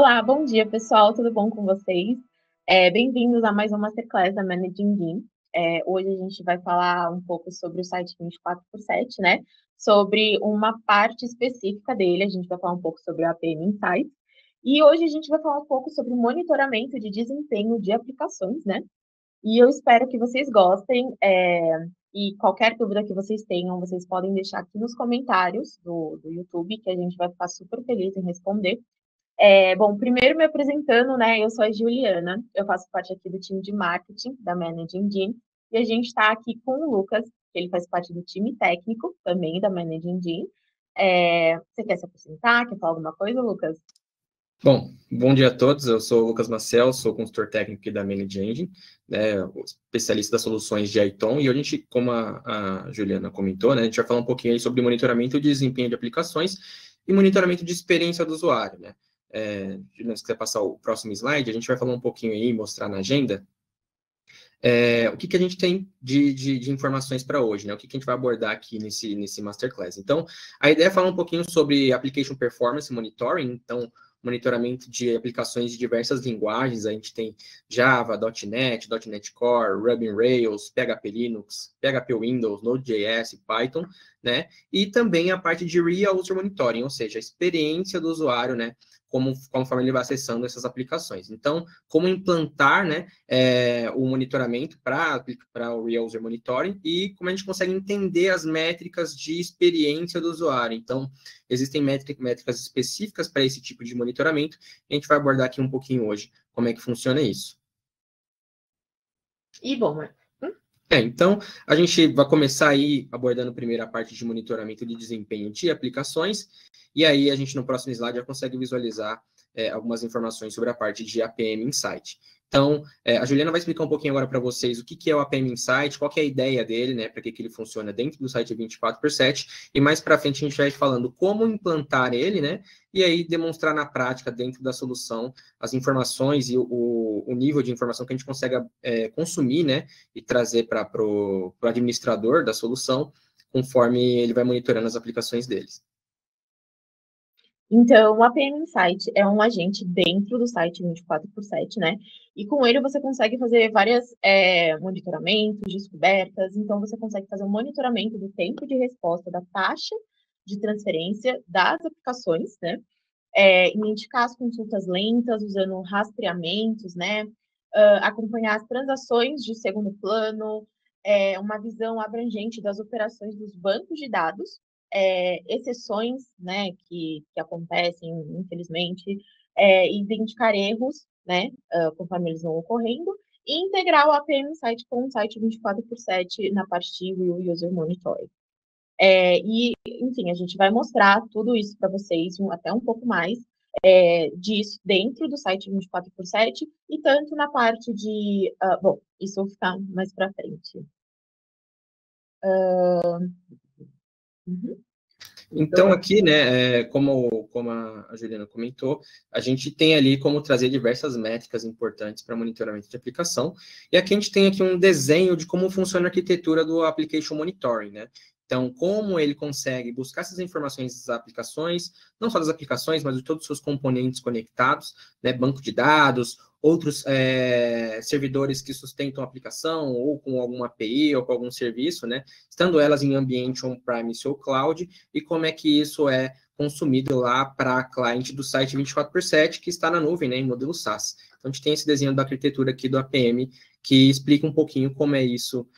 Olá, bom dia, pessoal. Tudo bom com vocês? Bem-vindos a mais uma Masterclass da Managing Gym. Hoje a gente vai falar um pouco sobre o site 24/7, né? Sobre uma parte específica dele. A gente vai falar um pouco sobre o APM Insights. E hoje a gente vai falar um pouco sobre monitoramento de desempenho de aplicações, né? E eu espero que vocês gostem. E qualquer dúvida que vocês tenham, vocês podem deixar aqui nos comentários do YouTube, que a gente vai ficar super feliz em responder. Bom, primeiro me apresentando, né? Eu sou a Juliana, eu faço parte aqui do time de marketing da Managing Gym, e a gente está aqui com o Lucas, que ele faz parte do time técnico também da Managing Gym. Você quer se apresentar? Quer falar alguma coisa, Lucas? Bom dia a todos, eu sou o Lucas Marcel, sou consultor técnico aqui da Managing, né, especialista das soluções de ITOM, e hoje a gente, como a Juliana comentou, né, a gente vai falar um pouquinho aí sobre monitoramento de desempenho de aplicações e monitoramento de experiência do usuário, né. Juliana, se quiser passar o próximo slide, a gente vai falar um pouquinho aí, mostrar na agenda, o que a gente tem de informações para hoje, né? O que a gente vai abordar aqui nesse Masterclass. Então, a ideia é falar um pouquinho sobre Application Performance Monitoring, então, monitoramento de aplicações de diversas linguagens, a gente tem Java, .NET, .NET Core, Ruby on Rails, PHP Linux, PHP Windows, Node.js, Python, né? E também a parte de Real User Monitoring, ou seja, a experiência do usuário, né? Conforme ele vai acessando essas aplicações. Então, como implantar, né, o monitoramento para o Real User Monitoring e como a gente consegue entender as métricas de experiência do usuário. Então, existem métricas específicas para esse tipo de monitoramento, e a gente vai abordar aqui um pouquinho hoje como é que funciona isso. E bom, então, a gente vai começar aí abordando primeiro a parte de monitoramento de desempenho de aplicações, e aí a gente no próximo slide já consegue visualizar algumas informações sobre a parte de APM Insight. Então, a Juliana vai explicar um pouquinho agora para vocês o que é o APM Insight, qual que é a ideia dele, né, para que ele funciona dentro do site 24/7, e mais para frente a gente vai falando como implantar ele, né, e aí demonstrar na prática dentro da solução as informações e o nível de informação que a gente consegue consumir, né, e trazer para o administrador da solução, conforme ele vai monitorando as aplicações deles. Então, o APM Insight é um agente dentro do site 24/7, né? E com ele você consegue fazer vários monitoramentos, descobertas. Então, você consegue fazer um monitoramento do tempo de resposta da taxa de transferência das aplicações, né? Indicar as consultas lentas, usando rastreamentos, né? Acompanhar as transações de segundo plano, uma visão abrangente das operações dos bancos de dados, exceções, né, que acontecem, infelizmente, identificar erros, né, conforme eles vão ocorrendo, e integrar o APM Insight com o site 24/7 na parte de Real User Monitoring. Enfim, a gente vai mostrar tudo isso para vocês, até um pouco mais disso dentro do site 24/7 e tanto na parte de... bom, isso vai ficar mais para frente. Então, aqui, né, como a Juliana comentou, a gente tem ali como trazer diversas métricas importantes para monitoramento de aplicação, e aqui a gente tem aqui um desenho de como funciona a arquitetura do Application Monitoring, né? Então, como ele consegue buscar essas informações das aplicações, não só das aplicações, mas de todos os seus componentes conectados, né, banco de dados, outros servidores que sustentam a aplicação, ou com alguma API, ou com algum serviço, né, estando elas em ambiente on-premise ou cloud, e como é que isso é consumido lá para a cliente do site 24/7, que está na nuvem, né, em modelo SaaS. Então, a gente tem esse desenho da arquitetura aqui do APM, que explica um pouquinho como é isso,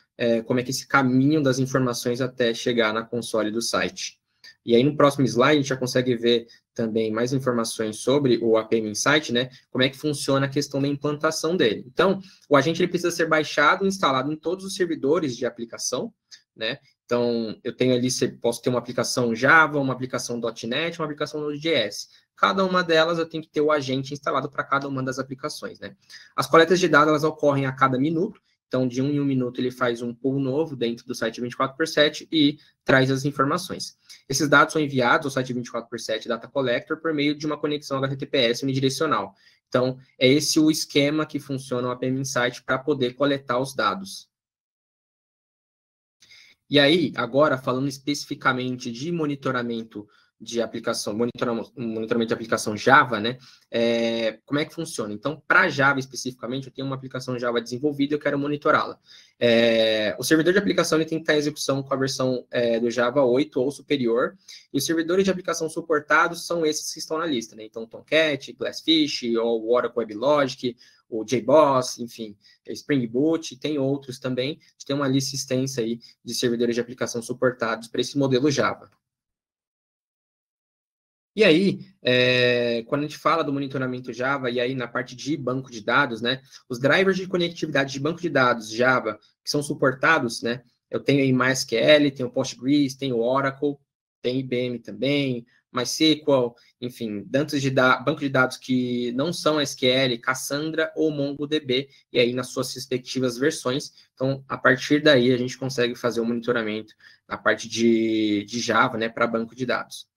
como é que esse caminho das informações até chegar na console do site. E aí, no próximo slide, a gente já consegue ver também mais informações sobre o APM Insight, né? Como é que funciona a questão da implantação dele. Então, o agente ele precisa ser baixado e instalado em todos os servidores de aplicação, né? Então, eu tenho ali, posso ter uma aplicação Java, uma aplicação .NET, uma aplicação Node.js. Cada uma delas eu tenho que ter o agente instalado para cada uma das aplicações, né? As coletas de dados, elas ocorrem a cada minuto. Então, de 1 em 1 minuto, ele faz um pull novo dentro do site 24/7 e traz as informações. Esses dados são enviados ao site 24/7 Data Collector por meio de uma conexão HTTPS unidirecional. Então, é esse o esquema que funciona o APM Insight para poder coletar os dados. E aí, agora, falando especificamente de monitoramento de aplicação, monitoramento de aplicação Java, né? Como é que funciona? Então, para Java especificamente, eu tenho uma aplicação Java desenvolvida e eu quero monitorá-la. O servidor de aplicação ele tem que estar em execução com a versão do Java 8 ou superior, e os servidores de aplicação suportados são esses que estão na lista, né? Então, Tomcat, Glassfish, ou Oracle WebLogic, o JBoss, enfim, Spring Boot, tem outros também. A gente tem uma lista extensa aí de servidores de aplicação suportados para esse modelo Java. E aí, quando a gente fala do monitoramento Java, e aí na parte de banco de dados, né, os drivers de conectividade de banco de dados Java, que são suportados, né, eu tenho aí MySQL, tenho Postgres, tenho Oracle, tem IBM também, MySQL, enfim, banco de dados que não são SQL, Cassandra ou MongoDB, e aí nas suas respectivas versões. Então, a partir daí, a gente consegue fazer o monitoramento na parte de Java, né, para banco de dados.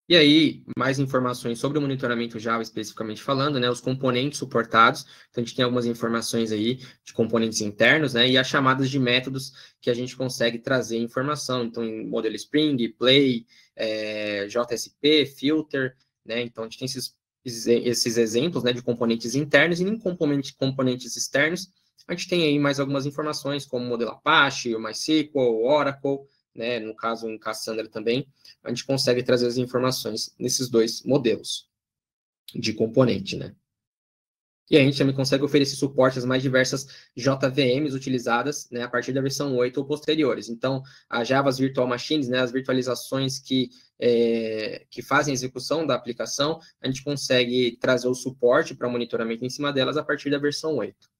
E aí, mais informações sobre o monitoramento Java, especificamente falando, né, os componentes suportados. Então, a gente tem algumas informações aí de componentes internos, né, e as chamadas de métodos que a gente consegue trazer informação. Então, em modelo Spring, Play, JSP, Filter, né, então a gente tem esses exemplos, né, de componentes internos, e em componentes externos, a gente tem aí mais algumas informações, como o modelo Apache, o MySQL, o Oracle, né, no caso em Cassandra também, a gente consegue trazer as informações nesses dois modelos de componente, né. E a gente também consegue oferecer suporte às mais diversas JVMs utilizadas, né, a partir da versão 8 ou posteriores. Então, as Javas Virtual Machines, né, as virtualizações que fazem a execução da aplicação, a gente consegue trazer o suporte para monitoramento em cima delas a partir da versão 8.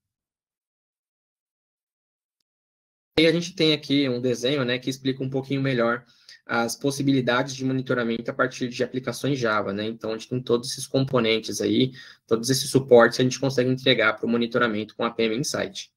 E a gente tem aqui um desenho, né, que explica um pouquinho melhor as possibilidades de monitoramento a partir de aplicações Java, né? Então, a gente tem todos esses componentes aí, todos esses suportes a gente consegue entregar para o monitoramento com a APM Insight.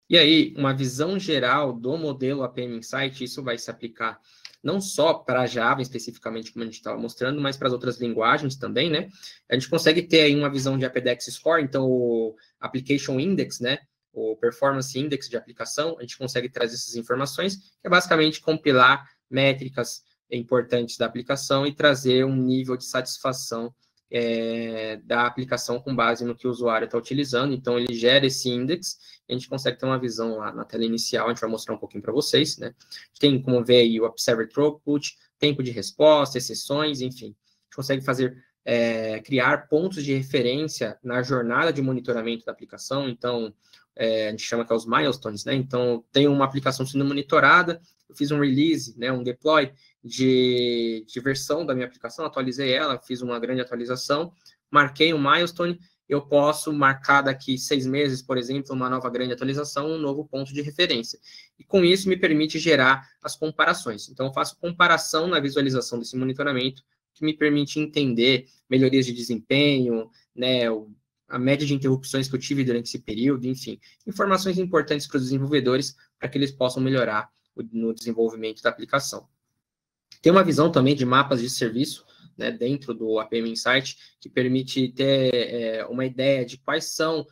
E aí, uma visão geral do modelo APM Insight, isso vai se aplicar não só para Java, especificamente, como a gente estava mostrando, mas para as outras linguagens também, né? A gente consegue ter aí uma visão de Apdex Score, então o Application Index, né? O Performance Index de aplicação, a gente consegue trazer essas informações, que é basicamente compilar métricas importantes da aplicação e trazer um nível de satisfação da aplicação com base no que o usuário está utilizando. Então, ele gera esse index, a gente consegue ter uma visão lá na tela inicial, a gente vai mostrar um pouquinho para vocês, né? Tem como ver aí o Observer Throughput, tempo de resposta, exceções, enfim. A gente consegue criar pontos de referência na jornada de monitoramento da aplicação. Então, a gente chama que é os milestones, né? Então, tem uma aplicação sendo monitorada, eu fiz um release, né, um deploy de versão da minha aplicação, atualizei ela, fiz uma grande atualização, marquei um milestone, eu posso marcar daqui 6 meses, por exemplo, uma nova grande atualização, um novo ponto de referência. E com isso me permite gerar as comparações. Então, eu faço comparação na visualização desse monitoramento, que me permite entender melhorias de desempenho, né, a média de interrupções que eu tive durante esse período, enfim, informações importantes para os desenvolvedores para que eles possam melhorar no desenvolvimento da aplicação. Tem uma visão também de mapas de serviço, né, dentro do APM Insight, que permite ter uma ideia de quais são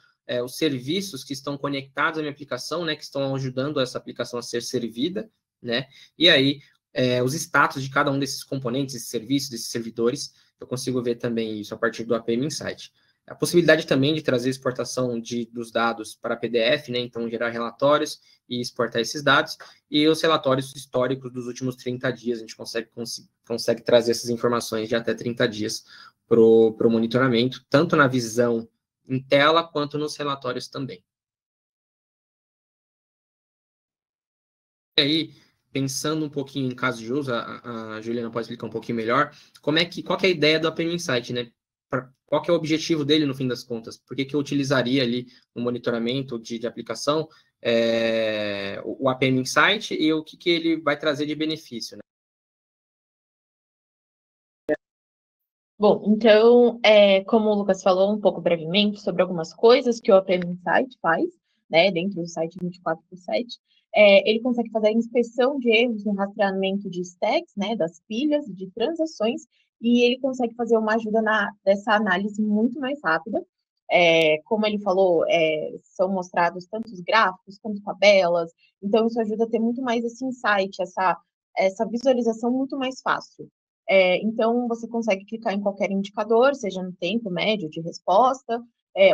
os serviços que estão conectados à minha aplicação, né, que estão ajudando essa aplicação a ser servida, né, e aí os status de cada um desses componentes, desses serviços, desses servidores, eu consigo ver também isso a partir do APM Insight. A possibilidade também de trazer exportação dos dados para PDF, né, então gerar relatórios e exportar esses dados, e os relatórios históricos dos últimos 30 dias, a gente consegue trazer essas informações de até 30 dias para o monitoramento, tanto na visão em tela, quanto nos relatórios também. E aí, pensando um pouquinho em caso de uso, a Juliana pode explicar um pouquinho melhor, qual que é a ideia do APM Insight, né? Qual que é o objetivo dele, no fim das contas? Por que eu utilizaria ali no monitoramento de aplicação o APM Insight e o que ele vai trazer de benefício, né? Bom, então, como o Lucas falou um pouco brevemente sobre algumas coisas que o APM Insight faz, né, dentro do site 24/7, ele consegue fazer a inspeção de erros no rastreamento de stacks, né, das pilhas, de transações, e ele consegue fazer uma ajuda dessa análise muito mais rápida. como ele falou, são mostrados tantos gráficos quanto tabelas, então isso ajuda a ter muito mais esse insight, essa visualização muito mais fácil. Então, você consegue clicar em qualquer indicador, seja no tempo médio de resposta,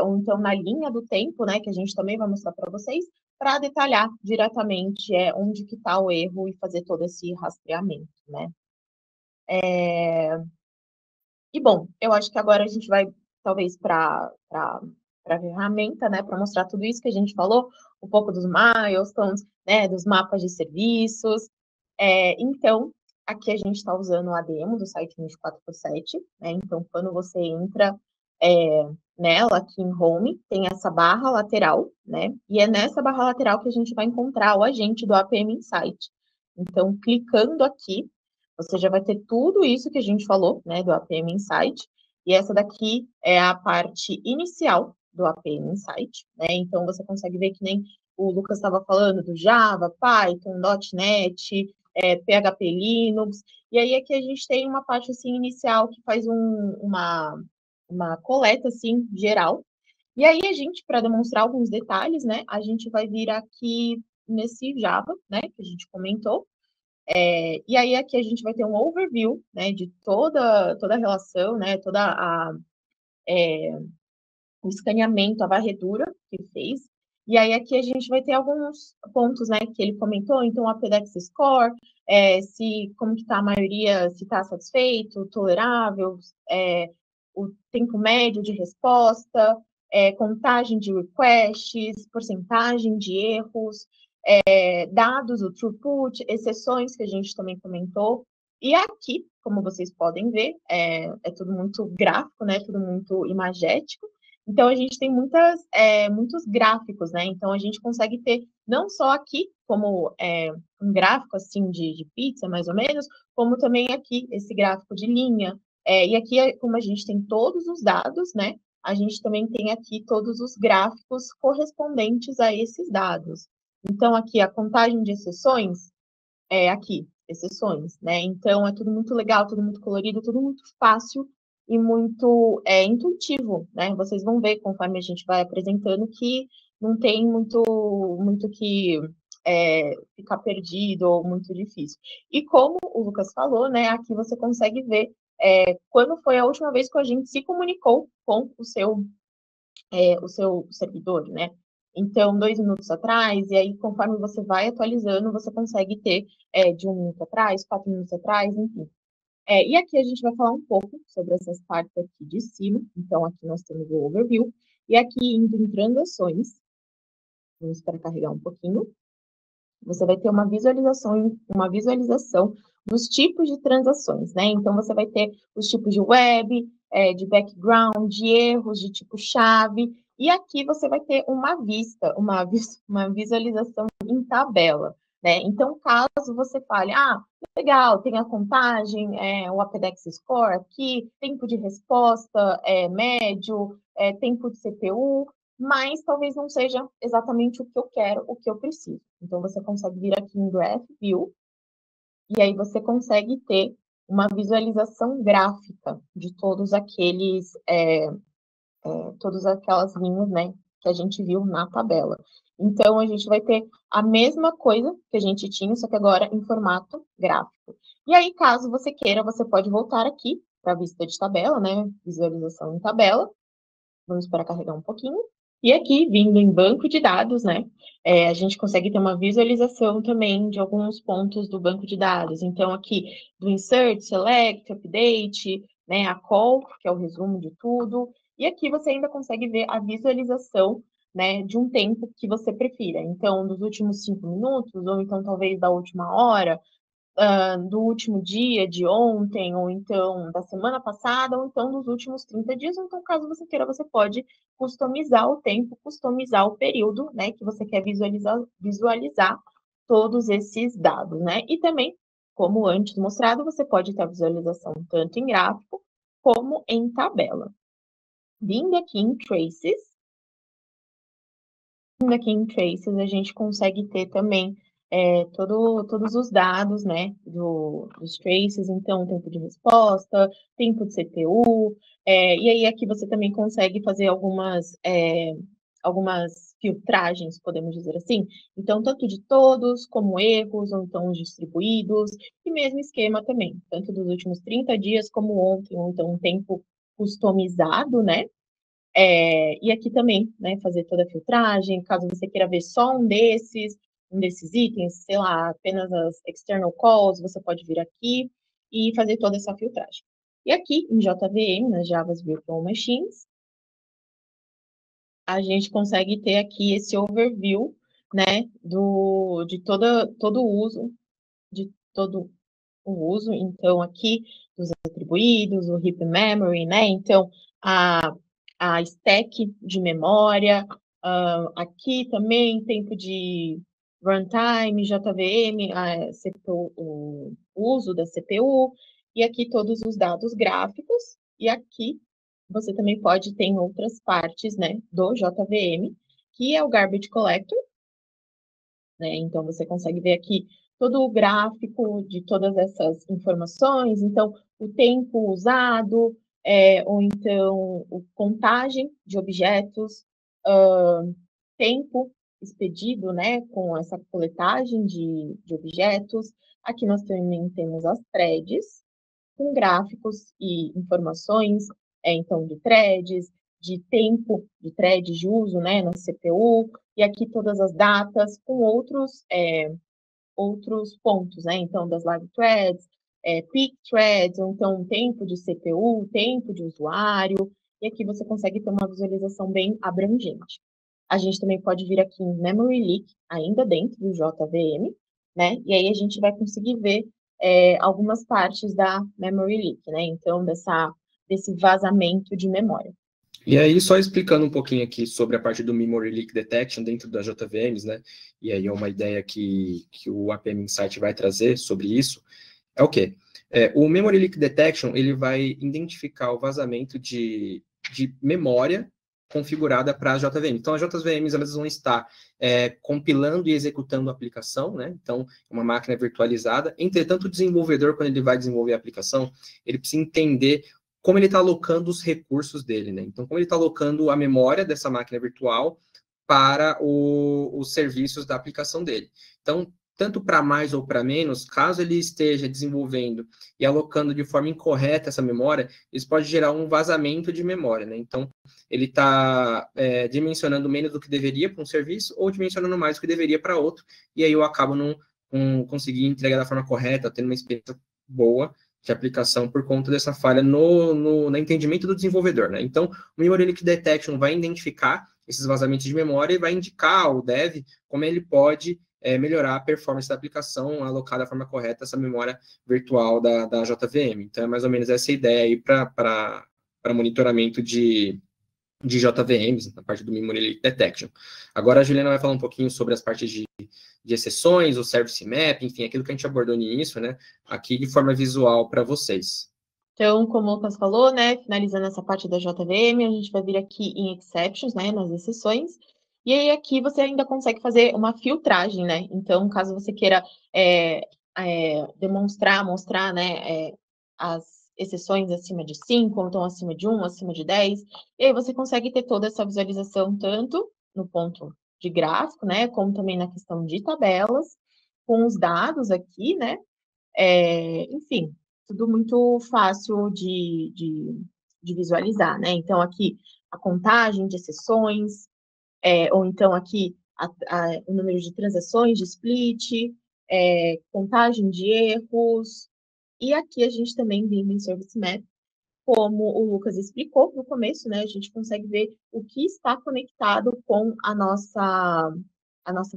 ou então na linha do tempo, né, que a gente também vai mostrar para vocês, para detalhar diretamente onde que está o erro e fazer todo esse rastreamento, né. E, bom, eu acho que agora a gente vai, talvez, para a ferramenta, né, para mostrar tudo isso que a gente falou, um pouco dos milestones, né, dos mapas de serviços. Então, aqui a gente está usando o ADM do site 24/7, né, então, quando você entra nela, aqui em Home, tem essa barra lateral, né, e é nessa barra lateral que a gente vai encontrar o agente do APM Insight. Então, clicando aqui, você já vai ter tudo isso que a gente falou, né, do APM Insight, e essa daqui é a parte inicial do APM Insight, né, então você consegue ver que nem o Lucas estava falando do Java, Python, .NET, PHP Linux, e aí aqui a gente tem uma parte, assim, inicial que faz uma coleta, assim, geral, e aí a gente, para demonstrar alguns detalhes, né, a gente vai vir aqui nesse Java, né, que a gente comentou, e aí aqui a gente vai ter um overview, né, de toda a relação, né, o escaneamento, a varredura que fez. E aí aqui a gente vai ter alguns pontos, né, que ele comentou, então a PDX Score, como que está a maioria, se está satisfeito, tolerável, o tempo médio de resposta, contagem de requests, porcentagem de erros, dados, o throughput, exceções que a gente também comentou. E aqui, como vocês podem ver, é tudo muito gráfico, né? Tudo muito imagético. Então, a gente tem muitos gráficos, né? Então, a gente consegue ter, não só aqui, como um gráfico, assim, de pizza, mais ou menos, como também aqui, esse gráfico de linha. E aqui, como a gente tem todos os dados, né? A gente também tem aqui todos os gráficos correspondentes a esses dados. Então, aqui, a contagem de exceções, aqui, exceções, né? Então, é tudo muito legal, tudo muito colorido, tudo muito fácil e muito intuitivo, né? Vocês vão ver, conforme a gente vai apresentando, que não tem muito que ficar perdido ou muito difícil. E como o Lucas falou, né? Aqui você consegue ver quando foi a última vez que a gente se comunicou com o seu servidor, né? Então, 2 minutos atrás, e aí, conforme você vai atualizando, você consegue ter de 1 minuto atrás, 4 minutos atrás, enfim. E aqui a gente vai falar um pouco sobre essas partes aqui de cima. Então, aqui nós temos o overview. E aqui, indo em transações, vamos para carregar um pouquinho, você vai ter uma visualização dos tipos de transações, né? Então, você vai ter os tipos de web, de background, de erros, de tipo chave, e aqui você vai ter uma visualização em tabela, né? Então, caso você fale, legal, tem a contagem, o Apdex Score aqui, tempo de resposta médio, tempo de CPU, mas talvez não seja exatamente o que eu quero, o que eu preciso. Então, você consegue vir aqui em Graph View, e aí você consegue ter uma visualização gráfica de todas aquelas linhas, né, que a gente viu na tabela. Então, a gente vai ter a mesma coisa que a gente tinha, só que agora em formato gráfico. E aí, caso você queira, você pode voltar aqui para a vista de tabela, né, visualização em tabela. Vamos esperar carregar um pouquinho. E aqui, vindo em banco de dados, né, a gente consegue ter uma visualização também de alguns pontos do banco de dados. Então, aqui, do insert, select, update, né, a call, que é o resumo de tudo. E aqui você ainda consegue ver a visualização, né, de um tempo que você prefira. Então, dos últimos 5 minutos, ou então talvez da última hora, do último dia, de ontem, ou então da semana passada, ou então dos últimos 30 dias, ou então, caso você queira, você pode customizar o tempo, customizar o período, né, que você quer visualizar todos esses dados, né? E também, como antes mostrado, você pode ter a visualização tanto em gráfico como em tabela. Vindo aqui em Traces, a gente consegue ter também todos os dados, né, dos traces, então, tempo de resposta, tempo de CPU, e aí aqui você também consegue fazer algumas filtragens, podemos dizer assim, então, tanto de todos, como erros, ou então os distribuídos, e mesmo esquema também, tanto dos últimos 30 dias, como ontem, ou então um tempo customizado, né, e aqui também, né, fazer toda a filtragem, caso você queira ver só um desses itens, sei lá, apenas as external calls, você pode vir aqui e fazer toda essa filtragem. E aqui, em JVM, nas Javas Virtual Machines, a gente consegue ter aqui esse overview, né, de todo o uso, de todo o uso, então, aqui, dos atribuídos, o heap memory, né, então, a stack de memória, aqui também, tempo de runtime, JVM, CPU, o uso da CPU, e aqui todos os dados gráficos, e aqui você também pode ter em outras partes, né, do JVM, que é o Garbage Collector, né? Então, você consegue ver aqui todo o gráfico de todas essas informações, então, o tempo usado, ou então, contagem de objetos, tempo expedido, né, com essa coletagem de objetos. Aqui nós também temos as threads, com gráficos e informações, então, de threads, de tempo de threads de uso, né, na CPU, e aqui todas as datas com outros pontos, né, então, das live threads, peak threads, ou então, tempo de CPU, tempo de usuário, e aqui você consegue ter uma visualização bem abrangente. A gente também pode vir aqui em Memory Leak, ainda dentro do JVM, né, e aí a gente vai conseguir ver algumas partes da Memory Leak, né, então, desse vazamento de memória. E aí, só explicando um pouquinho aqui sobre a parte do Memory Leak Detection dentro das JVMs, né? E aí é uma ideia que o APM Insight vai trazer sobre isso. É o quê? O Memory Leak Detection, ele vai identificar o vazamento de memória configurada para a JVM. Então, as JVMs, elas vão estar compilando e executando a aplicação, né? Então, uma máquina virtualizada. Entretanto, o desenvolvedor, quando ele vai desenvolver a aplicação, ele precisa entender como ele está alocando os recursos dele, né? Então, como ele está alocando a memória dessa máquina virtual para os serviços da aplicação dele. Então, tanto para mais ou para menos, caso ele esteja desenvolvendo e alocando de forma incorreta essa memória, isso pode gerar um vazamento de memória, né? Então, ele está dimensionando menos do que deveria para um serviço ou dimensionando mais do que deveria para outro, e aí eu acabo não conseguindo entregar da forma correta, tendo uma experiência boa de aplicação por conta dessa falha no entendimento do desenvolvedor, né? Então, o Memory Leak Detection vai identificar esses vazamentos de memória e vai indicar ao dev como ele pode melhorar a performance da aplicação, alocar da forma correta essa memória virtual da JVM. Então, é mais ou menos essa ideia aí para monitoramento de JVMs, na parte do Memory Leak Detection. Agora, a Juliana vai falar um pouquinho sobre as partes de exceções, o Service Map, enfim, aquilo que a gente abordou no início, né, aqui de forma visual para vocês. Então, como o Lucas falou, né, finalizando essa parte da JVM, a gente vai vir aqui em Exceptions, né, nas exceções, e aí aqui você ainda consegue fazer uma filtragem, né, então, caso você queira mostrar, né, as exceções acima de 5, ou então acima de 1, acima de 10, e aí você consegue ter toda essa visualização, tanto no ponto de gráfico, né, como também na questão de tabelas, com os dados aqui, né, enfim, tudo muito fácil de visualizar, né? Então, aqui, a contagem de sessões, ou então aqui, o número de transações de split, contagem de erros, e aqui a gente também vindo em Service Map, como o Lucas explicou no começo, né? A gente consegue ver o que está conectado com a nossa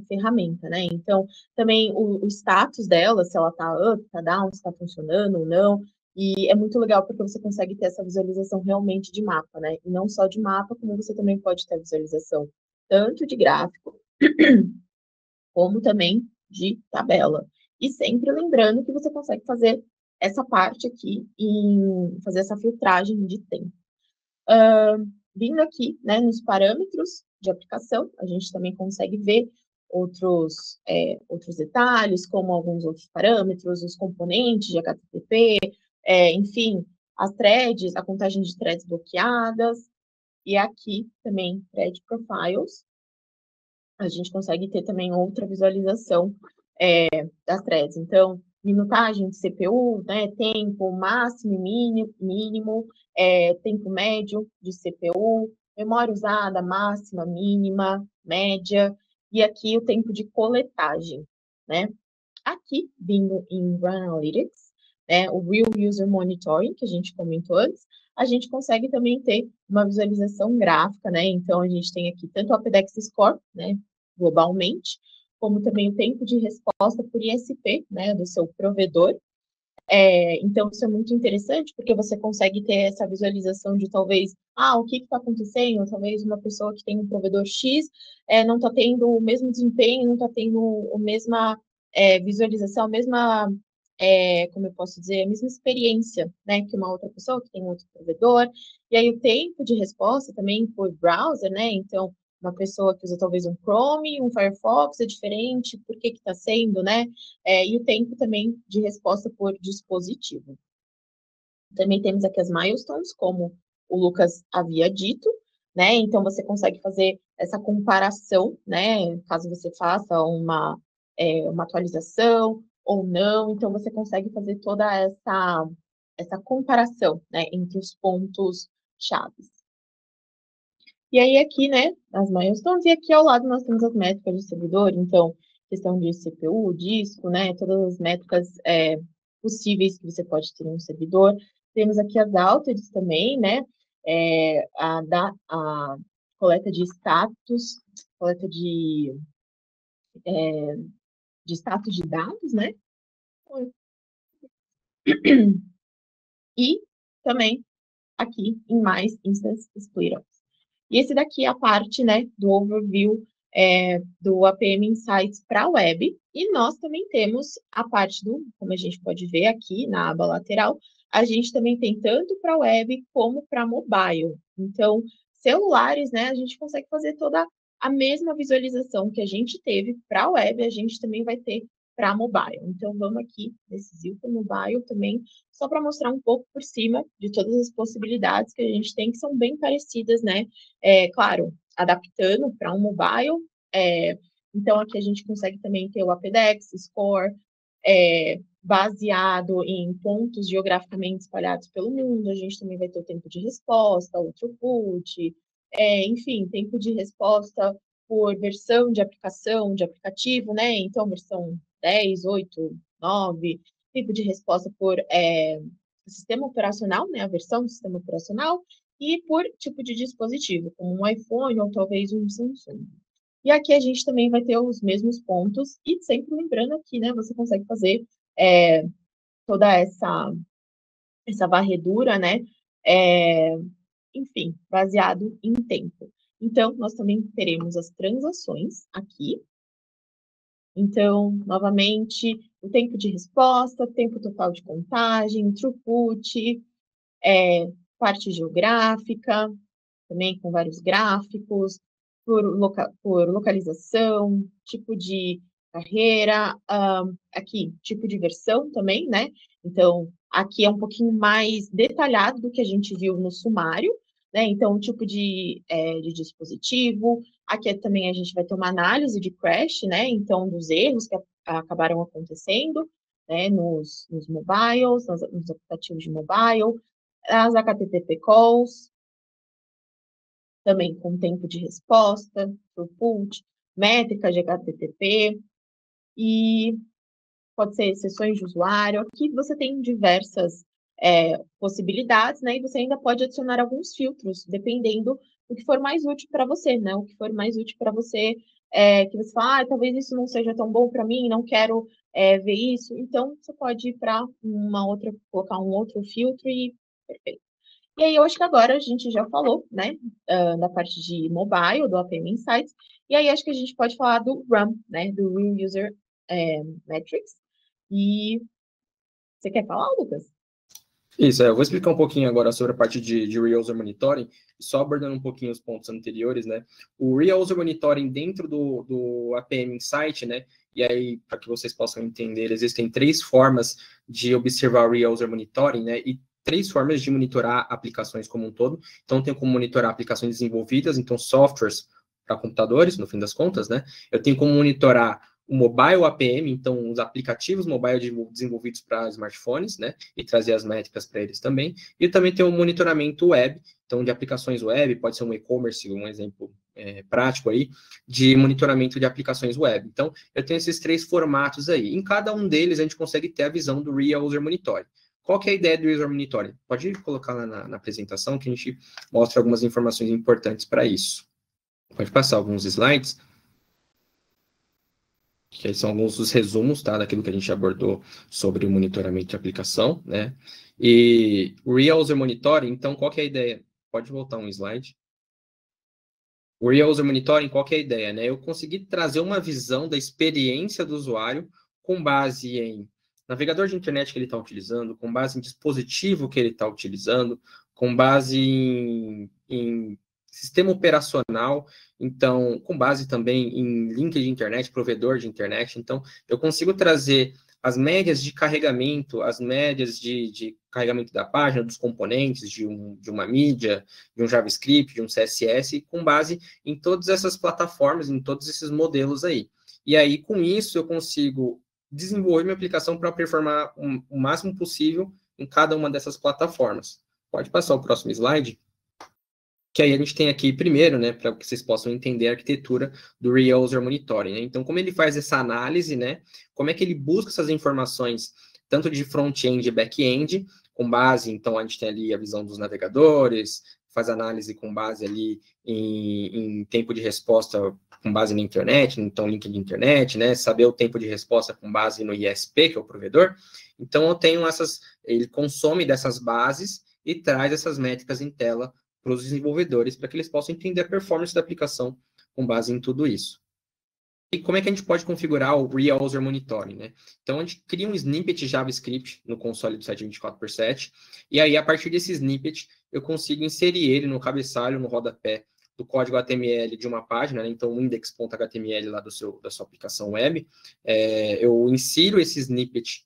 ferramenta, né? Então, também o status dela, se ela está up, está down, se está funcionando ou não. E é muito legal porque você consegue ter essa visualização realmente de mapa, né? E não só de mapa, como você também pode ter a visualização tanto de gráfico, como também de tabela. E sempre lembrando que você consegue fazer essa parte aqui e fazer essa filtragem de tempo. Vindo aqui, né, nos parâmetros de aplicação, a gente também consegue ver outros detalhes, como alguns outros parâmetros, os componentes de HTTP, enfim, as threads, a contagem de threads bloqueadas, e aqui também thread profiles, a gente consegue ter também outra visualização das threads. Então, minutagem de CPU, né, tempo máximo e mínimo, tempo médio de CPU, memória usada máxima, mínima, média, e aqui o tempo de coletagem, né? Aqui, vindo em Run Analytics, né, o Real User Monitoring, que a gente comentou antes, a gente consegue também ter uma visualização gráfica, né? Então, a gente tem aqui tanto o Apdex Score, né, globalmente, como também o tempo de resposta por ISP, né, do seu provedor. Então, isso é muito interessante, porque você consegue ter essa visualização de talvez, o que está acontecendo? Talvez uma pessoa que tem um provedor X não está tendo o mesmo desempenho, não está tendo a mesma visualização, a mesma, como eu posso dizer, a mesma experiência, né, que uma outra pessoa que tem outro provedor. E aí o tempo de resposta também por browser, né? Então, uma pessoa que usa talvez um Chrome, um Firefox é diferente, por que está sendo, né? E o tempo também de resposta por dispositivo. Também temos aqui as milestones, como o Lucas havia dito, né? Então, você consegue fazer essa comparação, né? Caso você faça uma atualização ou não. Então, você consegue fazer toda essa comparação, né? Entre os pontos chaves. E aí, aqui, né, as milestones, e aqui ao lado nós temos as métricas do servidor, então, questão de CPU, disco, né, todas as métricas possíveis que você pode ter no servidor. Temos aqui as outputs também, né, a coleta de status, coleta de status de dados, né, e também aqui em mais Instance Splitter. E esse daqui é a parte, né, do overview do APM Insights para a web. E nós também temos a parte como a gente pode ver aqui na aba lateral, a gente também tem tanto para web como para mobile. Então, celulares, né, a gente consegue fazer toda a mesma visualização que a gente teve para a web, a gente também vai ter para mobile. Então, vamos aqui nesse Zilpa Mobile também, só para mostrar um pouco por cima de todas as possibilidades que a gente tem, que são bem parecidas, né? Claro, adaptando para um mobile. Então, aqui a gente consegue também ter o Apdex Score, baseado em pontos geograficamente espalhados pelo mundo. A gente também vai ter o tempo de resposta, o throughput, enfim, tempo de resposta por versão de aplicação, de aplicativo, né? Então, versão 10, 8, 9, tempo de resposta por sistema operacional, né? A versão do sistema operacional, e por tipo de dispositivo, como um iPhone ou talvez um Samsung. E aqui a gente também vai ter os mesmos pontos, e sempre lembrando aqui, né? Você consegue fazer toda essa varredura, né? Enfim, baseado em tempo. Então, nós também teremos as transações aqui. Então, novamente, o tempo de resposta, tempo total de contagem, throughput, parte geográfica, também com vários gráficos, por localização, tipo de carreira, aqui, tipo de versão também, né? Então, aqui é um pouquinho mais detalhado do que a gente viu no sumário, né? Então, tipo de dispositivo, aqui também a gente vai ter uma análise de crash, né? Então, dos erros que acabaram acontecendo, né? Nos mobiles, nos aplicativos de mobile, as HTTP calls, também com tempo de resposta, throughput, métrica de HTTP, e pode ser sessões de usuário. Aqui você tem diversas possibilidades, né? E você ainda pode adicionar alguns filtros, dependendo do que for mais útil para você, né? O que for mais útil para você, que você fala, talvez isso não seja tão bom para mim, não quero ver isso. Então, você pode ir para colocar um outro filtro e perfeito. E aí, eu acho que agora a gente já falou, né, da parte de mobile, do APM Insights, e aí acho que a gente pode falar do RAM, né, do Real User Metrics. E você quer falar, Lucas? Isso, eu vou explicar um pouquinho agora sobre a parte de Real User Monitoring, só abordando um pouquinho os pontos anteriores, né? O Real User Monitoring dentro do APM Insight, né? E aí, para que vocês possam entender, existem 3 formas de observar o Real User Monitoring, né? E 3 formas de monitorar aplicações como um todo. Então, tem como monitorar aplicações desenvolvidas, então softwares para computadores, no fim das contas, né? Eu tenho como monitorar o mobile APM, então os aplicativos mobile desenvolvidos para smartphones, né, e trazer as métricas para eles também. E também tem o monitoramento web, então de aplicações web, pode ser um e-commerce, um exemplo prático aí, de monitoramento de aplicações web. Então, eu tenho esses 3 formatos aí. Em cada um deles, a gente consegue ter a visão do Real User Monitoring. Qual que é a ideia do User Monitoring? Pode colocar lá na apresentação, que a gente mostra algumas informações importantes para isso. Pode passar alguns slides, que aí são alguns dos resumos, tá, daquilo que a gente abordou sobre o monitoramento de aplicação, né? E o Real User Monitoring, então, qual que é a ideia? Pode voltar um slide. O Real User Monitoring, qual que é a ideia, né? Eu consegui trazer uma visão da experiência do usuário com base em navegador de internet que ele está utilizando, com base em dispositivo que ele está utilizando, com base em sistema operacional, então, com base também em link de internet, provedor de internet. Então, eu consigo trazer as médias de carregamento, as médias de carregamento da página, dos componentes, de uma mídia, de um JavaScript, de um CSS, com base em todas essas plataformas, em todos esses modelos aí. E aí, com isso, eu consigo desenvolver minha aplicação para performar o máximo possível em cada uma dessas plataformas. Pode passar o próximo slide. Que aí a gente tem aqui primeiro, né, para que vocês possam entender a arquitetura do Real User Monitoring, né? Então, como ele faz essa análise, né, como é que ele busca essas informações, tanto de front-end e back-end, com base, então, a gente tem ali a visão dos navegadores, faz análise com base ali em tempo de resposta com base na internet, então, link de internet, né, saber o tempo de resposta com base no ISP, que é o provedor. Então, eu tenho ele consome dessas bases e traz essas métricas em tela para os desenvolvedores, para que eles possam entender a performance da aplicação com base em tudo isso. E como é que a gente pode configurar o Real User Monitoring, né? Então, a gente cria um snippet JavaScript no console do site 24x7, e aí, a partir desse snippet, eu consigo inserir ele no cabeçalho, no rodapé do código HTML de uma página, né? Então, o index.html lá da sua aplicação web, eu insiro esse snippet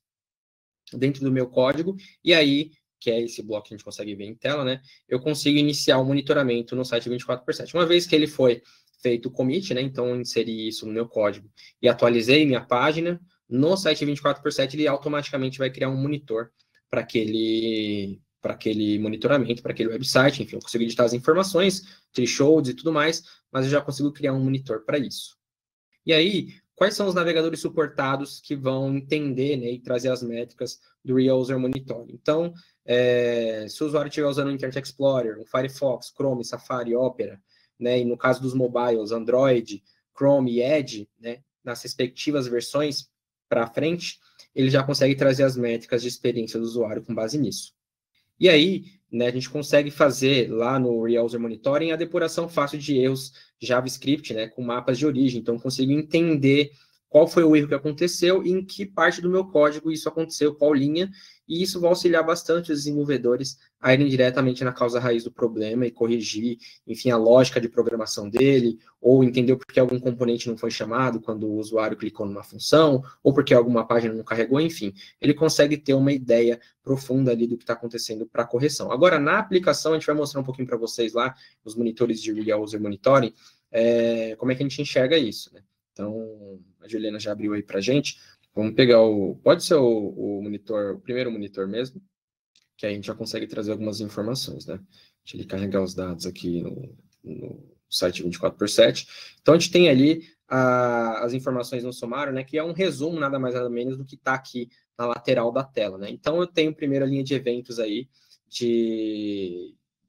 dentro do meu código, e aí, que é esse bloco que a gente consegue ver em tela, né? Eu consigo iniciar o monitoramento no site 24x7. Uma vez que ele foi feito o commit, né? Então, eu inseri isso no meu código e atualizei minha página, no site 24x7 ele automaticamente vai criar um monitor para aquele monitoramento, para aquele website, enfim, eu consigo editar as informações, thresholds e tudo mais, mas eu já consigo criar um monitor para isso. E aí, quais são os navegadores suportados que vão entender, né, e trazer as métricas do Real User Monitoring? Então, se o usuário estiver usando o Internet Explorer, o Firefox, Chrome, Safari, Opera, né, e no caso dos mobiles, Android, Chrome e Edge, né, nas respectivas versões para frente, ele já consegue trazer as métricas de experiência do usuário com base nisso. E aí, né, a gente consegue fazer lá no Real User Monitoring a depuração fácil de erros JavaScript, né, com mapas de origem. Então, eu consigo entender qual foi o erro que aconteceu e em que parte do meu código isso aconteceu, qual linha, e isso vai auxiliar bastante os desenvolvedores a irem diretamente na causa raiz do problema e corrigir, enfim, a lógica de programação dele, ou entender por que algum componente não foi chamado quando o usuário clicou numa função, ou porque alguma página não carregou, enfim. Ele consegue ter uma ideia profunda ali do que está acontecendo para a correção. Agora, na aplicação, a gente vai mostrar um pouquinho para vocês lá, os monitores de Real User Monitoring, como é que a gente enxerga isso, né? Então, a Juliana já abriu aí para a gente. Vamos pegar pode ser o monitor, o primeiro monitor mesmo, que aí a gente já consegue trazer algumas informações, né? Deixa ele carregar os dados aqui no site 24x7. Então, a gente tem ali as informações no sumário, né? Que é um resumo, nada mais nada menos, do que está aqui na lateral da tela, né? Então, eu tenho primeiro a linha de eventos aí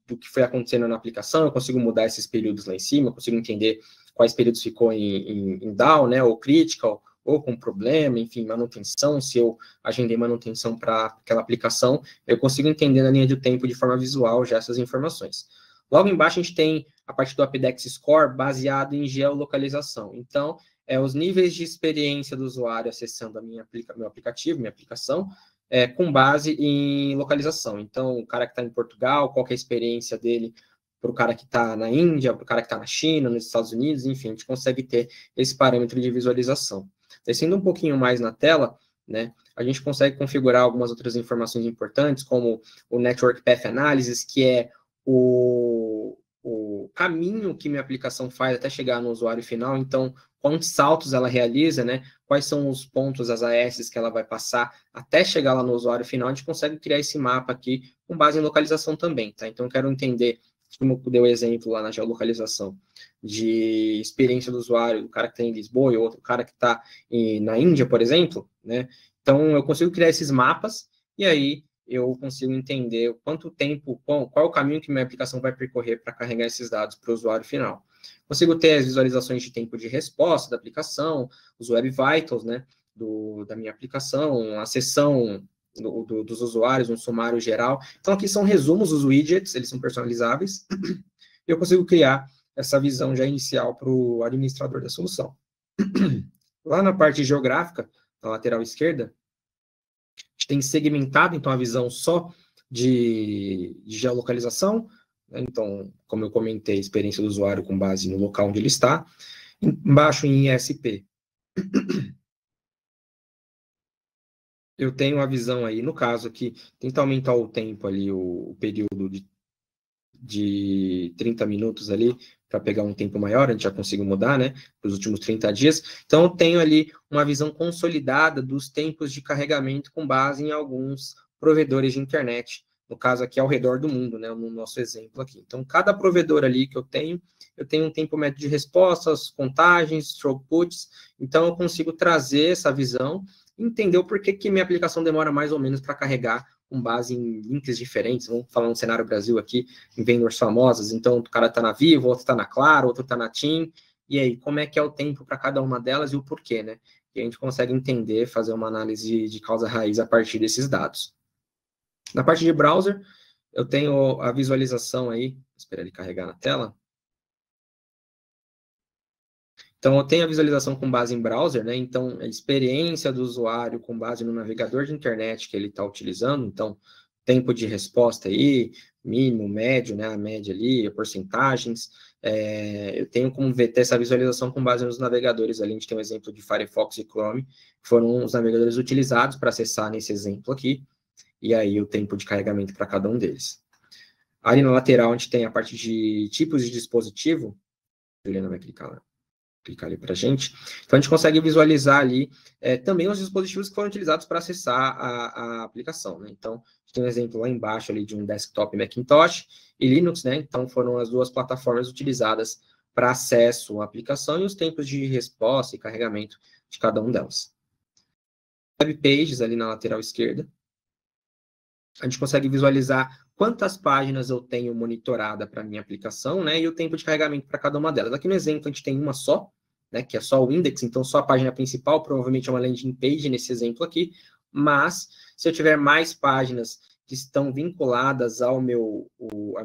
do que foi acontecendo na aplicação, eu consigo mudar esses períodos lá em cima, eu consigo entender quais períodos ficou em down, né, ou critical, ou com problema, enfim, manutenção, se eu agendei manutenção para aquela aplicação, eu consigo entender na linha do tempo de forma visual já essas informações. Logo embaixo a gente tem a parte do Apdex Score baseado em geolocalização. Então, os níveis de experiência do usuário acessando meu aplicativo, minha aplicação, com base em localização. Então, o cara que está em Portugal, qual que é a experiência dele para o cara que está na Índia, para o cara que está na China, nos Estados Unidos, enfim, a gente consegue ter esse parâmetro de visualização. Descendo um pouquinho mais na tela, né, a gente consegue configurar algumas outras informações importantes, como o Network Path Analysis, que é o caminho que minha aplicação faz até chegar no usuário final. Então, quantos saltos ela realiza, né? Quais são os pontos, as AS que ela vai passar até chegar lá no usuário final. A gente consegue criar esse mapa aqui com base em localização também, tá? Então, eu quero entender, como eu dei o exemplo lá na geolocalização, de experiência do usuário, do cara que está em Lisboa e outro cara que está na Índia, por exemplo, né? Então, eu consigo criar esses mapas e aí eu consigo entender quanto tempo, qual é o caminho que minha aplicação vai percorrer para carregar esses dados para o usuário final. Consigo ter as visualizações de tempo de resposta da aplicação, os Web Vitals, né, da minha aplicação, a seção dos usuários, um sumário geral. Então, aqui são resumos dos widgets, eles são personalizáveis, e eu consigo criar essa visão já inicial para o administrador da solução. Lá na parte geográfica, na lateral esquerda, a gente tem segmentado, então, a visão só de geolocalização, né? Então, como eu comentei, experiência do usuário com base no local onde ele está. Embaixo, em ISP, eu tenho a visão aí, no caso aqui, tenta aumentar o tempo ali, o período de 30 minutos ali, para pegar um tempo maior, a gente já conseguiu mudar, né, para os últimos 30 dias. Então, eu tenho ali uma visão consolidada dos tempos de carregamento com base em alguns provedores de internet, no caso aqui ao redor do mundo, né, no nosso exemplo aqui. Então, cada provedor ali que eu tenho um tempo médio de respostas, contagens, throughputs, então eu consigo trazer essa visão, entender o porquê que minha aplicação demora mais ou menos para carregar com base em links diferentes. Vamos falar um cenário Brasil aqui, em vendors famosas. Então, o cara está na Vivo, outro está na Claro, outro está na TIM. E aí, como é que é o tempo para cada uma delas e o porquê, né? E a gente consegue entender, fazer uma análise de causa raiz a partir desses dados. Na parte de browser, eu tenho a visualização aí, vou esperar ele carregar na tela. Então, eu tenho a visualização com base em browser, né? Então, a experiência do usuário com base no navegador de internet que ele está utilizando. Então, tempo de resposta aí, mínimo, médio, né? A média ali, porcentagens. Eu tenho como ter essa visualização com base nos navegadores ali. A gente tem um exemplo de Firefox e Chrome, que foram os navegadores utilizados para acessar nesse exemplo aqui. E aí, o tempo de carregamento para cada um deles. Ali na lateral, a gente tem a parte de tipos de dispositivo. A Juliana vai clicar lá. Clicar ali para a gente. Então, a gente consegue visualizar ali também os dispositivos que foram utilizados para acessar a aplicação, né? Então, a gente tem um exemplo lá embaixo ali de um desktop Macintosh e Linux, né? Então, foram as duas plataformas utilizadas para acesso à aplicação e os tempos de resposta e carregamento de cada um delas. Web Pages ali na lateral esquerda. A gente consegue visualizar quantas páginas eu tenho monitorada para a minha aplicação, né? E o tempo de carregamento para cada uma delas. Aqui no exemplo, a gente tem uma só, né, que é só o index, então só a página principal, provavelmente é uma landing page nesse exemplo aqui, mas se eu tiver mais páginas que estão vinculadas a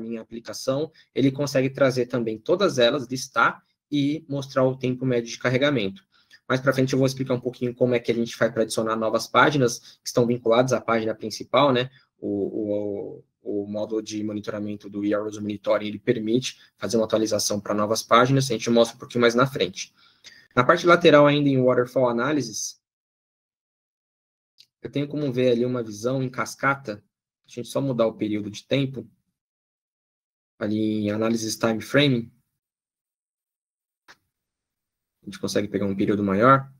minha aplicação, ele consegue trazer também todas elas, listar e mostrar o tempo médio de carregamento. Mais para frente eu vou explicar um pouquinho como é que a gente faz para adicionar novas páginas que estão vinculadas à página principal, né? O módulo de monitoramento do Yarrows Monitoring, ele permite fazer uma atualização para novas páginas, a gente mostra um pouquinho mais na frente. Na parte lateral, ainda em Waterfall Analysis, eu tenho como ver ali uma visão em cascata, a gente só mudar o período de tempo, ali em Analysis Time Frame, a gente consegue pegar um período maior.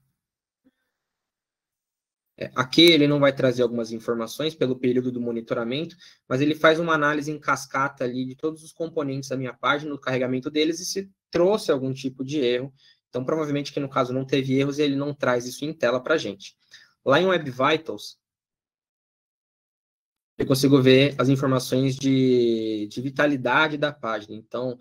Aqui ele não vai trazer algumas informações pelo período do monitoramento, mas ele faz uma análise em cascata ali de todos os componentes da minha página, do carregamento deles, e se trouxe algum tipo de erro. Então, provavelmente que no caso não teve erros e ele não traz isso em tela para a gente. Lá em Web Vitals, eu consigo ver as informações de vitalidade da página. Então,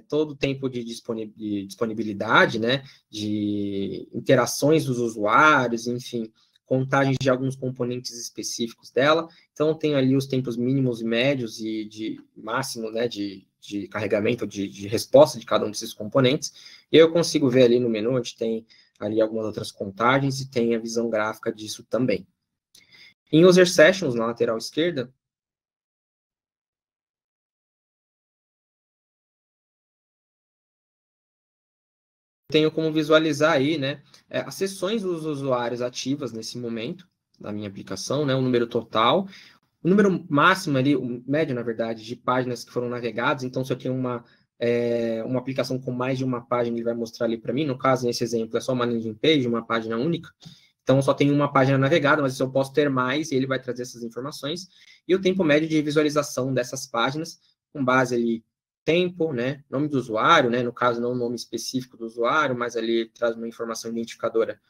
todo o tempo de disponibilidade, né, de interações dos usuários, enfim, contagens de alguns componentes específicos dela. Então, eu tenho ali os tempos mínimos e médios e de máximo, né, de carregamento, de resposta de cada um desses componentes. E eu consigo ver ali no menu, onde tem ali algumas outras contagens e tem a visão gráfica disso também. Em User Sessions, na lateral esquerda, tenho como visualizar aí, né, as sessões dos usuários ativas nesse momento da minha aplicação, né, o número total, o número máximo ali, o médio, na verdade, de páginas que foram navegadas. Então, se eu tenho uma aplicação com mais de uma página, ele vai mostrar ali para mim. No caso, nesse exemplo, é só uma landing page, uma página única. Então, eu só tenho uma página navegada, mas eu posso ter mais, e ele vai trazer essas informações. E o tempo médio de visualização dessas páginas, com base ali, tempo, né, nome do usuário, né, no caso, não o nome específico do usuário, mas ali traz uma informação identificadora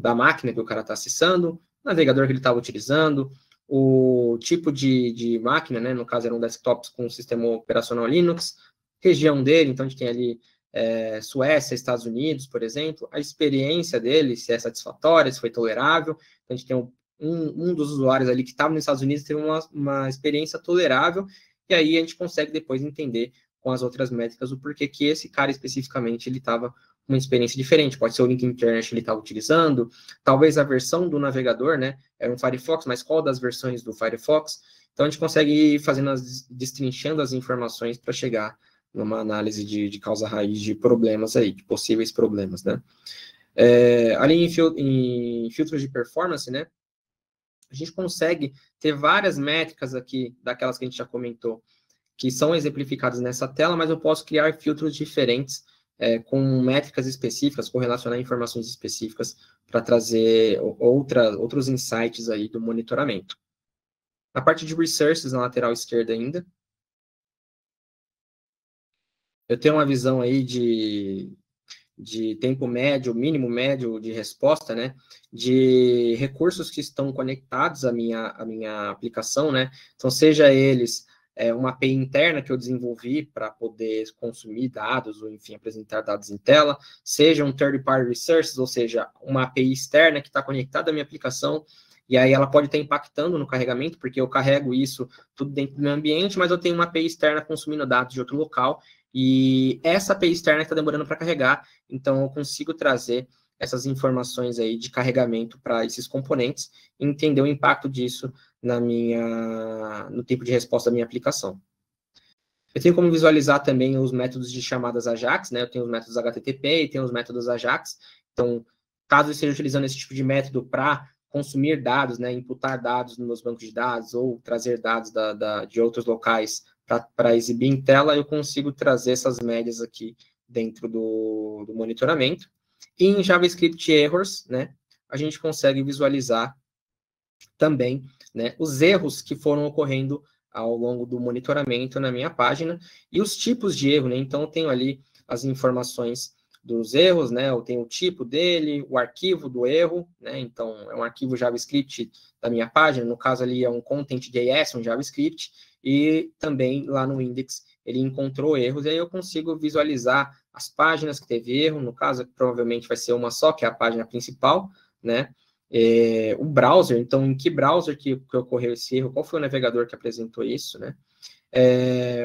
da máquina que o cara está acessando, o navegador que ele estava utilizando, o tipo de máquina, né, no caso eram desktops com sistema operacional Linux, região dele, então a gente tem ali Suécia, Estados Unidos, por exemplo, a experiência dele, se é satisfatória, se foi tolerável. Então, a gente tem um dos usuários ali que estava nos Estados Unidos teve uma experiência tolerável, e aí a gente consegue depois entender com as outras métricas o porquê que esse cara especificamente ele estava uma experiência diferente. Pode ser o link internet que ele estava utilizando, talvez a versão do navegador, né, era um Firefox, mas qual das versões do Firefox? Então, a gente consegue ir fazendo destrinchando as informações para chegar numa análise de causa raiz de problemas aí, de possíveis problemas, né? Ali em filtros de performance, né, a gente consegue ter várias métricas aqui, daquelas que a gente já comentou, que são exemplificadas nessa tela, mas eu posso criar filtros diferentes, com métricas específicas, correlacionar informações específicas para trazer outros insights aí do monitoramento. Na parte de resources, na lateral esquerda ainda, eu tenho uma visão aí de tempo médio, mínimo médio de resposta, né, de recursos que estão conectados à minha aplicação, né, então seja eles uma API interna que eu desenvolvi para poder consumir dados, ou enfim, apresentar dados em tela, seja um third-party resources, ou seja, uma API externa que está conectada à minha aplicação, e aí ela pode estar impactando no carregamento, porque eu carrego isso tudo dentro do meu ambiente, mas eu tenho uma API externa consumindo dados de outro local, e essa API externa está demorando para carregar, então eu consigo trazer essas informações aí de carregamento para esses componentes e entender o impacto disso no tempo de resposta da minha aplicação. Eu tenho como visualizar também os métodos de chamadas AJAX, né? Eu tenho os métodos HTTP e tenho os métodos AJAX. Então, caso eu esteja utilizando esse tipo de método para consumir dados, né, imputar dados nos meus bancos de dados ou trazer dados de outros locais para exibir em tela, eu consigo trazer essas médias aqui dentro do monitoramento. E em JavaScript Errors, né, a gente consegue visualizar também, né, os erros que foram ocorrendo ao longo do monitoramento na minha página e os tipos de erro, né? Então, eu tenho ali as informações dos erros, né? Eu tenho o tipo dele, o arquivo do erro, né? Então, é um arquivo JavaScript da minha página, no caso ali é um content.js, um JavaScript, e também lá no index ele encontrou erros, e aí eu consigo visualizar as páginas que teve erro, no caso, provavelmente vai ser uma só, que é a página principal, né? O browser, então, em que browser que ocorreu esse erro, qual foi o navegador que apresentou isso, né?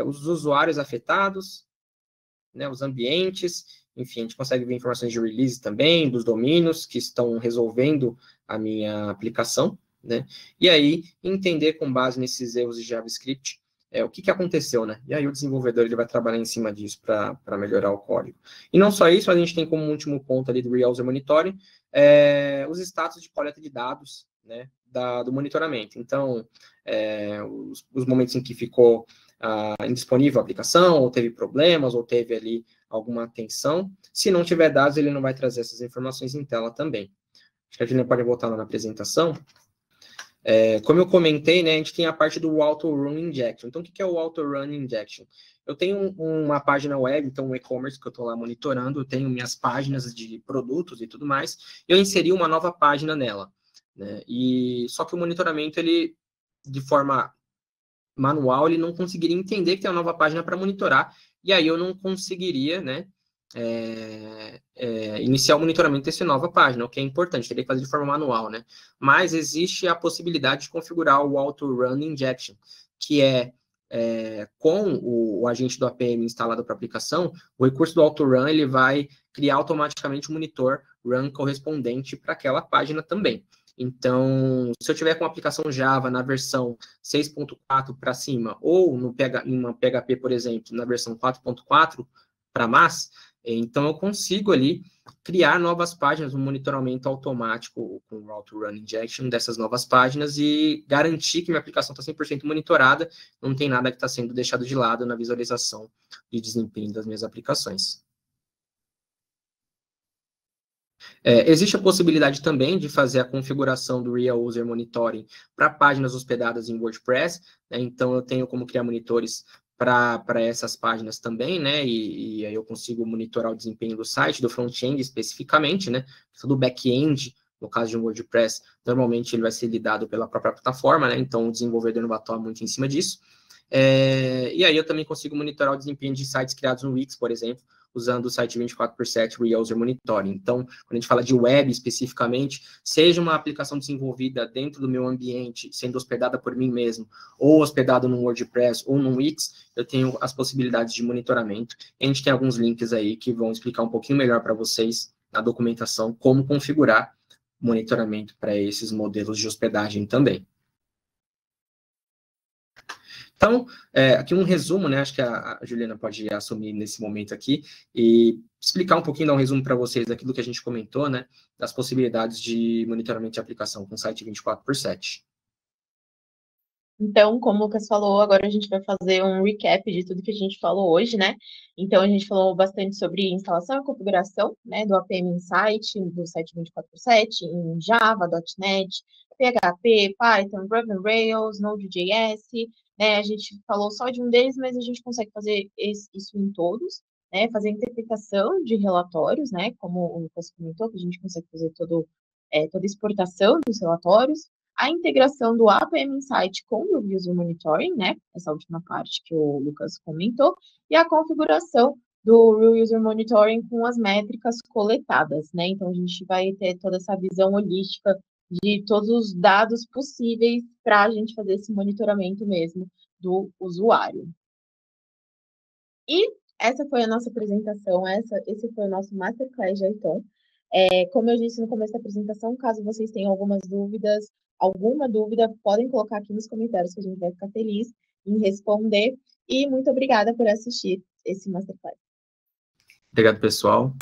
Os usuários afetados, né, os ambientes, enfim, a gente consegue ver informações de release também, dos domínios que estão resolvendo a minha aplicação, né? E aí, entender com base nesses erros de JavaScript, o que aconteceu, né? E aí o desenvolvedor ele vai trabalhar em cima disso para melhorar o código. E não só isso, a gente tem como último ponto ali do Real User Monitoring, os status de coleta de dados, né, do monitoramento. Então, os momentos em que ficou indisponível a aplicação, ou teve problemas, ou teve ali alguma atenção. Se não tiver dados, ele não vai trazer essas informações em tela também. Acho que a gente pode voltar lá na apresentação. Como eu comentei, né, a gente tem a parte do Auto-Run Injection. Então, o que é o Auto-Run Injection? Eu tenho uma página web, então um e-commerce que eu estou lá monitorando, eu tenho minhas páginas de produtos e tudo mais, eu inseri uma nova página nela, né? Só que o monitoramento, ele, de forma manual, ele não conseguiria entender que tem uma nova página para monitorar, e aí eu não conseguiria, né, iniciar o monitoramento dessa nova página, o que é importante, teria que fazer de forma manual, né? Mas existe a possibilidade de configurar o Auto-Run Injection, que com o agente do APM instalado para a aplicação, o recurso do Auto-Run ele vai criar automaticamente o monitor run correspondente para aquela página também. Então, se eu tiver com a aplicação Java na versão 6.4 para cima, ou em uma PHP, por exemplo, na versão 4.4 para mais, então eu consigo ali criar novas páginas, um monitoramento automático com Route Run Injection dessas novas páginas e garantir que minha aplicação está 100% monitorada, não tem nada que está sendo deixado de lado na visualização de desempenho das minhas aplicações. Existe a possibilidade também de fazer a configuração do Real User Monitoring para páginas hospedadas em WordPress, né? Então, eu tenho como criar monitores para essas páginas também, né? E aí eu consigo monitorar o desempenho do site, do front-end especificamente, né? Do back-end, no caso de um WordPress, normalmente ele vai ser lidado pela própria plataforma, né? Então, o desenvolvedor não vai atuar muito em cima disso. E aí eu também consigo monitorar o desempenho de sites criados no Wix, por exemplo, usando o site 24/7 Real User Monitoring. Então, quando a gente fala de web especificamente, seja uma aplicação desenvolvida dentro do meu ambiente, sendo hospedada por mim mesmo, ou hospedada no WordPress ou no Wix, eu tenho as possibilidades de monitoramento. E a gente tem alguns links aí que vão explicar um pouquinho melhor para vocês na documentação como configurar monitoramento para esses modelos de hospedagem também. Então, aqui um resumo, né? Acho que a Juliana pode assumir nesse momento aqui e explicar um pouquinho, dar um resumo para vocês daquilo que a gente comentou, né? Das possibilidades de monitoramento de aplicação com o site 24/7. Então, como o Lucas falou, agora a gente vai fazer um recap de tudo que a gente falou hoje, né? Então, a gente falou bastante sobre instalação e configuração, né, do APM Insight, do site 24/7, em Java, .NET, PHP, Python, Ruby on Rails, Node.js, né? A gente falou só de um deles, mas a gente consegue fazer isso em todos, né? Fazer interpretação de relatórios, né? Como o Lucas comentou, que a gente consegue fazer toda a exportação dos relatórios, a integração do APM Insight com o User Monitoring, né? Essa última parte que o Lucas comentou, e a configuração do Real User Monitoring com as métricas coletadas, né? Então, a gente vai ter toda essa visão holística de todos os dados possíveis para a gente fazer esse monitoramento mesmo do usuário. E essa foi a nossa apresentação, esse foi o nosso Masterclass de Python. Como eu disse no começo da apresentação, caso vocês tenham alguma dúvida, podem colocar aqui nos comentários que a gente vai ficar feliz em responder. E muito obrigada por assistir esse Masterclass. Obrigado, pessoal.